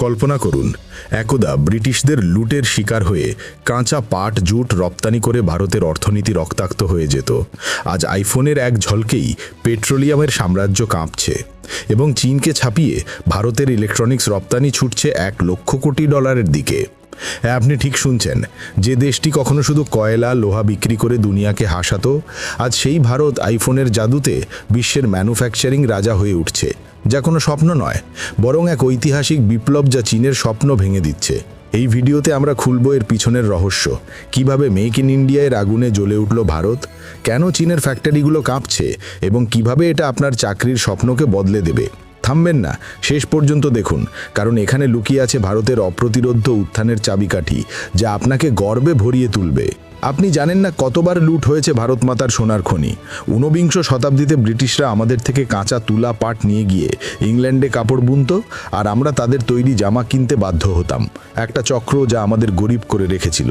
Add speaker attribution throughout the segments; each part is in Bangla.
Speaker 1: কল্পনা করুন, একদা ব্রিটিশদের লুটের শিকার হয়ে কাঁচা পাট জুট রপ্তানি করে ভারতের অর্থনীতি রক্তাক্ত হয়ে যেত। আজ আইফোনের এক ঝলকেই পেট্রোলিয়ামের সাম্রাজ্য কাঁপছে এবং চীনকে ছাপিয়ে ভারতের ইলেকট্রনিক্স রপ্তানি ছুটছে $1,00,00,000 দিকে। হ্যাঁ, আপনি ঠিক শুনছেন। যে দেশটি কখনো শুধু কয়লা লোহা বিক্রি করে দুনিয়াকে হাসাতো, আজ সেই ভারত আইফোনের জাদুতে বিশ্বের ম্যানুফ্যাকচারিং রাজা হয়ে উঠছে, যা কোনো স্বপ্ন নয়, বরং এক ঐতিহাসিক বিপ্লব যা চীনের স্বপ্ন ভেঙে দিচ্ছে। এই ভিডিওতে আমরা খুলব এর পিছনের রহস্য, কিভাবে মেক ইন ইন্ডিয়ার আগুনে জ্বলে উঠল ভারত, কেন চীনের ফ্যাক্টরিগুলো কাঁপছে এবং কিভাবে এটা আপনার চাকরির স্বপ্নকে বদলে দেবে। থামবেন না, শেষ পর্যন্ত দেখুন, কারণ এখানে লুকিয়ে আছে ভারতের অপ্রতিরোধ্য উত্থানের চাবিকাঠি, যা আপনাকে গর্বে ভরিয়ে তুলবে। আপনি জানেন না কতবার লুট হয়েছে ভারত মাতার সোনার খনি। 19বিংশ শতাব্দীতে ব্রিটিশরা আমাদের থেকে কাঁচা তুলা পাট নিয়ে গিয়ে ইংল্যান্ডে কাপড় বুনত, আর আমরা তাদের তৈরি জামা কিনতে বাধ্য হতাম। একটা চক্র যা আমাদের গরিব করে রেখেছিল।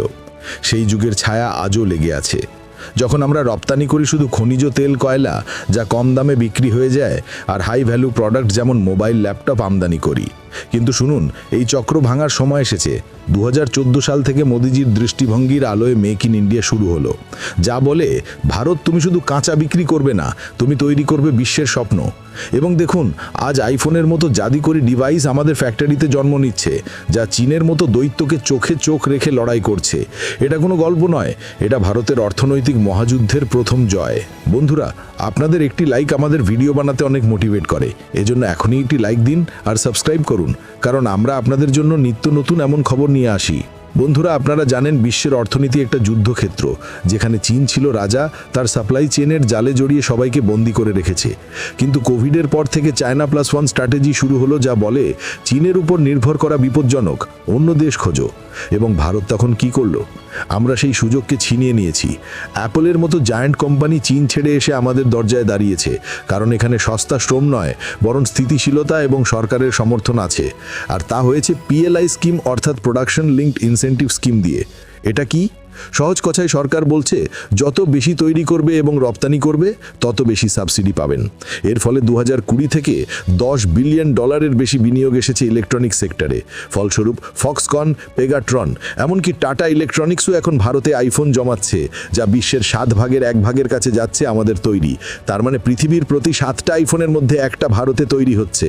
Speaker 1: সেই যুগের ছায়া আজও লেগে আছে। যখন আমরা রপ্তানি করি শুধু খনিজ তেল কয়লা, যা কম দামে বিক্রি হয়ে যায়, আর হাই ভ্যালু প্রোডাক্ট যেমন মোবাইল ল্যাপটপ আমদানি করি। কিন্তু শুনুন, এই চক্র ভাঙার সময় এসেছে। 2014 সাল থেকে মোদিজির দৃষ্টিভঙ্গির আলোয় মেক ইন ইন্ডিয়া শুরু হলো, যা বলে ভারত তুমি শুধু কাঁচা বিক্রি করবে না, তুমি তৈরি করবে বিশ্বের স্বপ্ন। এবং দেখুন, আজ আইফোনের মতো জাদুকরি ডিভাইস আমাদের ফ্যাক্টরিতে জন্ম নিচ্ছে, যা চীনের মতো দৈত্যকে চোখে চোখ রেখে লড়াই করছে। এটা কোনো গল্প নয়, এটা ভারতের অর্থনৈতিক মহাযুদ্ধের প্রথম জয়। বন্ধুরা, আপনাদের একটি লাইক আমাদের ভিডিও বানাতে অনেক মোটিভেট করে। এজন্য এখনই একটি লাইক দিন আর সাবস্ক্রাইব করুন, কারণ আমরা আপনাদের জন্য নিত্য নতুন এমন খবর নিয়ে আসি। বন্ধুরা, আপনারা জানেন বিশ্বের অর্থনীতি একটা যুদ্ধক্ষেত্র, যেখানে চীন ছিল রাজা, তার সাপ্লাই চেনের জালে জড়িয়ে সবাইকে বন্দি করে রেখেছে। কিন্তু কোভিডের পর থেকে চায়না প্লাস ওয়ান স্ট্র্যাটেজি শুরু হলো, যা বলে চীনের উপর নির্ভর করা বিপজ্জনক, অন্য দেশ খোঁজো। এবং ভারত তখন কি করলো? আমরা সেই সুযোগকে ছিনিয়ে নিয়েছি। অ্যাপলের মতো জায়ান্ট কোম্পানি চীন ছেড়ে এসে আমাদের দরজায় দাঁড়িয়েছে, কারণ এখানে সস্তা শ্রম নয়, বরং স্থিতিশীলতা এবং সরকারের সমর্থন আছে। আর তা হয়েছে পিএলআই স্কিম, অর্থাৎ প্রোডাকশন লিঙ্কড ইনসেন্টিভ স্কিম দিয়ে। এটা কি? সহজ কথায় সরকার বলছে, যত বেশি তৈরি করবে এবং রপ্তানি করবে, তত বেশি সাবসিডি পাবেন। এর ফলে 2020 থেকে $10 বিলিয়ন বেশি বিনিয়োগ এসেছে ইলেকট্রনিক সেক্টরে। ফলস্বরূপ ফক্সকন, পেগাট্রন, এমনকি টাটা ইলেকট্রনিক্সও এখন ভারতে আইফোন জমাচ্ছে, যা বিশ্বের 1/7 কাছে যাচ্ছে আমাদের তৈরি। তার মানে পৃথিবীর প্রতি 7টা আইফোনের মধ্যে একটা ভারতে তৈরি হচ্ছে।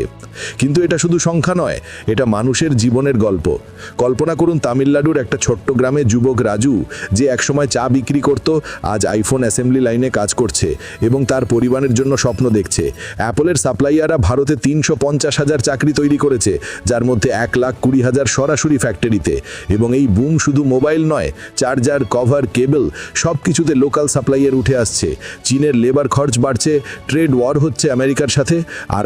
Speaker 1: কিন্তু এটা শুধু সংখ্যা নয়, এটা মানুষের জীবনের গল্প। কল্পনা করুন, তামিলনাড়ুর একটা ছোট্ট গ্রামে যুবক রাজু, যে একসময় চা বিক্রি করত, আজ আইফোন অ্যাসেম্বলি লাইনে কাজ করছে এবং তার পরিবারের জন্য স্বপ্ন দেখছে। অ্যাপলের সাপ্লাইয়াররা ভারতে 350,000 চাকরি তৈরি করেছে, যার মধ্যে 1,20,000 সরাসরি ফ্যাক্টরিতে। এবং এই বুম শুধু মোবাইল নয়, চার্জার, কভার, কেবল সব কিছুতে লোকাল সাপ্লাইয়ার উঠে আসছে। চীনের লেবার খরচ বাড়ছে, ট্রেড ওয়ার হচ্ছে আমেরিকার সাথে, আর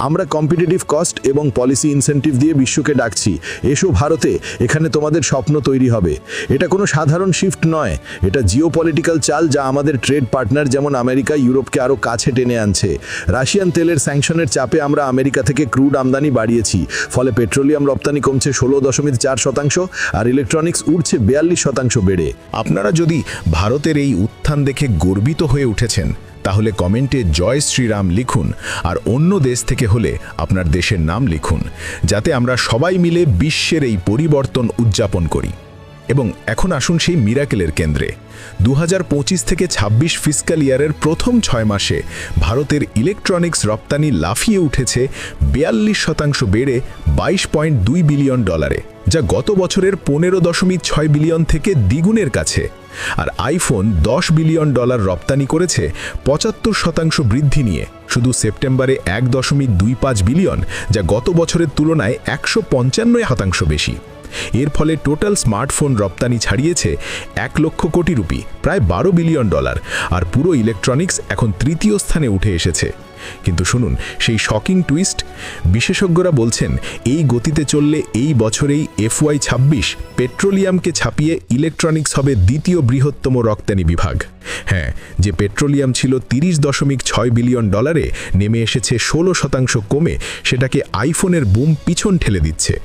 Speaker 1: আমরা কম্পিটিটিভ কস্ট এবং পলিসি ইনসেন্টিভ দিয়ে বিশ্বকে ডাকছি, এসো ভারতে, এখানে তোমাদের স্বপ্ন তৈরি হবে। এটা কোনো সাধারণ শিফট নয়, এটা জিওপলিটিক্যাল চাল, যা আমাদের ট্রেড পার্টনার যেমন আমেরিকা, ইউরোপকে আরও কাছে টেনে আনছে। রাশিয়ান তেলের স্যাংশনের চাপে আমরা আমেরিকা থেকে ক্রুড আমদানি বাড়িয়েছি, ফলে পেট্রোলিয়াম রপ্তানি কমছে 16.4%, আর ইলেকট্রনিক্স উঠছে 42% বেড়ে। আপনারা যদি ভারতের এই উত্থান দেখে গর্বিত হয়ে উঠেছেন, তাহলে কমেন্টে জয় শ্রীরাম লিখুন, আর অন্য দেশ থেকে হলে আপনার দেশের নাম লিখুন, যাতে আমরা সবাই মিলে বিশ্বের এই পরিবর্তন উদযাপন করি। এবং এখন আসুন সেই মিরাকেলের কেন্দ্রে। 2025 থেকে 26 ফিস্ক্যাল ইয়ারের প্রথম 6 মাসে ভারতের ইলেকট্রনিক্স রপ্তানি লাফিয়ে উঠেছে 42% বেড়ে $22.2 বিলিয়ন, যা গত বছরের $15.6 বিলিয়ন থেকে দ্বিগুণের কাছে। আর আইফোন $10 বিলিয়ন রপ্তানি করেছে 75% বৃদ্ধি নিয়ে, শুধু সেপ্টেম্বরে $1.25 বিলিয়ন, যা গত বছরের তুলনায় 155% বেশি। এর ফলে টোটাল স্মার্টফোন রপ্তানি ছাড়িয়েছে $1,00,00,000, প্রায় $12 বিলিয়ন, আর পুরো ইলেকট্রনিক্স এখন তৃতীয় স্থানে উঠে এসেছে। কিন্তু শুনুন সেই শকিং টুইস্ট, বিশেষজ্ঞরা বলছেন এই গতিতে চললে এই বছরেই FY26 পেট্রোলিয়ামকে ছাপিয়ে ইলেকট্রনিক্স হবে দ্বিতীয় বৃহত্তম রপ্তানি বিভাগ। হ্যাঁ, যে পেট্রোলিয়াম ছিল $30.6 বিলিয়ন, নেমে এসেছে 16% কমে, সেটাকে আইফোনের বুম পিছন ঠেলে দিচ্ছে।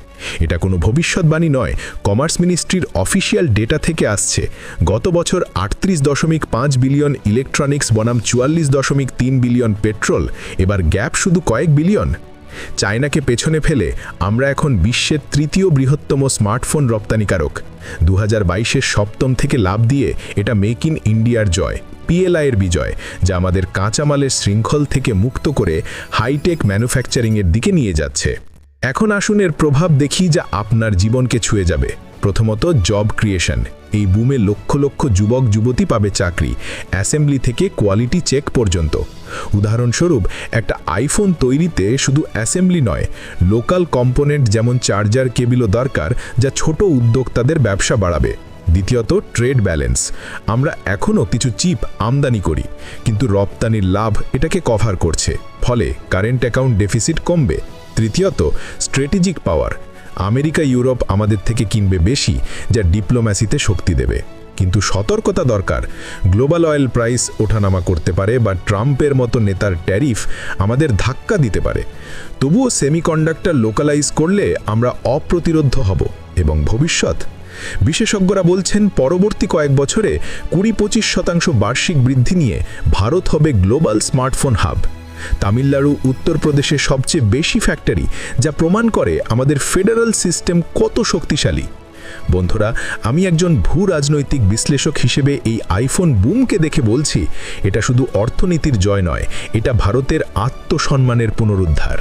Speaker 1: এটা কোনো ভবিষ্যৎবাণী নয়, কমার্স মিনিস্ট্রির অফিসিয়াল ডেটা থেকে আসছে। গত বছর 38.5 বিলিয়ন ইলেকট্রনিক্স বনাম 44.3 বিলিয়ন পেট্রোল, এবার গ্যাপ শুধু কয়েক বিলিয়ন। চায়নাকে পেছনে ফেলে আমরা এখন বিশ্বের তৃতীয় বৃহত্তম স্মার্টফোন রপ্তানিকারক। 2022-এর সপ্তম থেকে লাভ দিয়ে এটা মেক ইন ইন্ডিয়ার জয়, পিএলআইয়ের বিজয়, যা আমাদের কাঁচামালের শৃঙ্খল থেকে মুক্ত করে হাইটেক ম্যানুফ্যাকচারিংয়ের দিকে নিয়ে যাচ্ছে। এখন আসুন এর প্রভাব দেখি যা আপনার জীবনকে ছুঁয়ে যাবে। প্রথমত, জব ক্রিয়েশন। এই বুমে লক্ষ লক্ষ যুবক যুবতী পাবে চাকরি, অ্যাসেম্বলি থেকে কোয়ালিটি চেক পর্যন্ত। উদাহরণস্বরূপ, একটা আইফোন তৈরিতে শুধু অ্যাসেম্বলি নয়, লোকাল কম্পোনেন্ট যেমন চার্জার কেবিলও দরকার, যা ছোট উদ্যোক্তাদের ব্যবসা বাড়াবে। দ্বিতীয়ত, ট্রেড ব্যালেন্স। আমরা এখনও কিছু চিপ আমদানি করি, কিন্তু রপ্তানির লাভ এটাকে কভার করছে, ফলে কারেন্ট অ্যাকাউন্ট ডেফিসিট কমবে। তৃতীয়ত, স্ট্র্যাটেজিক পাওয়ার। আমেরিকা ইউরোপ আমাদের থেকে কিনবে বেশি, যা ডিপ্লোম্যাসিতে শক্তি দেবে। কিন্তু সতর্কতা দরকার। গ্লোবাল অয়েল প্রাইস ওঠানামা করতে পারে, বা ট্রাম্পের মতো নেতার ট্যারিফ আমাদের ধাক্কা দিতে পারে। তবুও সেমিকন্ডাক্টর লোকালাইজ করলে আমরা অপ্রতিরোধ্য হব। এবং ভবিষ্যৎ, বিশেষজ্ঞরা বলছেন পরবর্তী কয়েক বছরে 20-25% বার্ষিক বৃদ্ধি নিয়ে ভারত হবে গ্লোবাল স্মার্টফোন হাব। তামিলনাড়ু, উত্তরপ্রদেশে সবচেয়ে বেশি ফ্যাক্টরি, যা প্রমাণ করে আমাদের ফেডারেল সিস্টেম কত শক্তিশালী। বন্ধুরা, আমি একজন ভূ রাজনৈতিক বিশ্লেষক হিসেবে এই আইফোন বুমকে দেখে বলছি, এটা শুধু অর্থনীতির জয় নয়, এটা ভারতের আত্মসম্মানের পুনরুদ্ধার।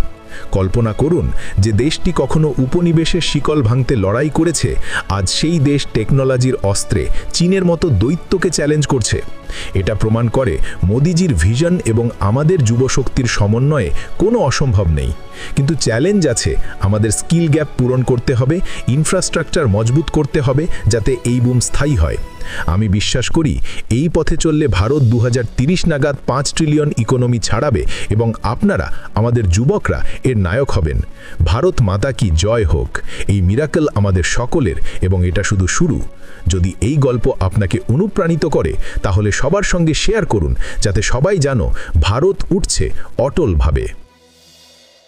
Speaker 1: কল্পনা করুন যে দেশটি কখনো উপনিবেশের শিকল ভাঙতে লড়াই করেছে, আজ সেই দেশ টেকনোলজির অস্ত্রে চীনের মতো দৈত্যকে চ্যালেঞ্জ করছে। এটা প্রমাণ করে মোদিজির ভিশন এবং আমাদের যুবশক্তির সমন্বয়ে কোনো অসম্ভব নেই। কিন্তু চ্যালেঞ্জ আছে, আমাদের স্কিল গ্যাপ পূরণ করতে হবে, ইনফ্রাস্ট্রাকচার মজবুত করতে হবে, যাতে এই বুম স্থায়ী হয়। আমি বিশ্বাস করি এই পথে চললে ভারত 2030 নাগাদ 5 ট্রিলিয়ন ইকোনমি ছাড়াবে, এবং আপনারা, আমাদের যুবকরা, এর নায়ক হবেন। ভারত মাতা কি জয় হোক। এই মিরাকল আমাদের সকলের, এবং এটা শুধু শুরু। যদি এই গল্প আপনাকে অনুপ্রাণিত করে, তাহলে সবার সঙ্গে শেয়ার করুন, যাতে সবাই জানো ভারত উঠছে অটলভাবে।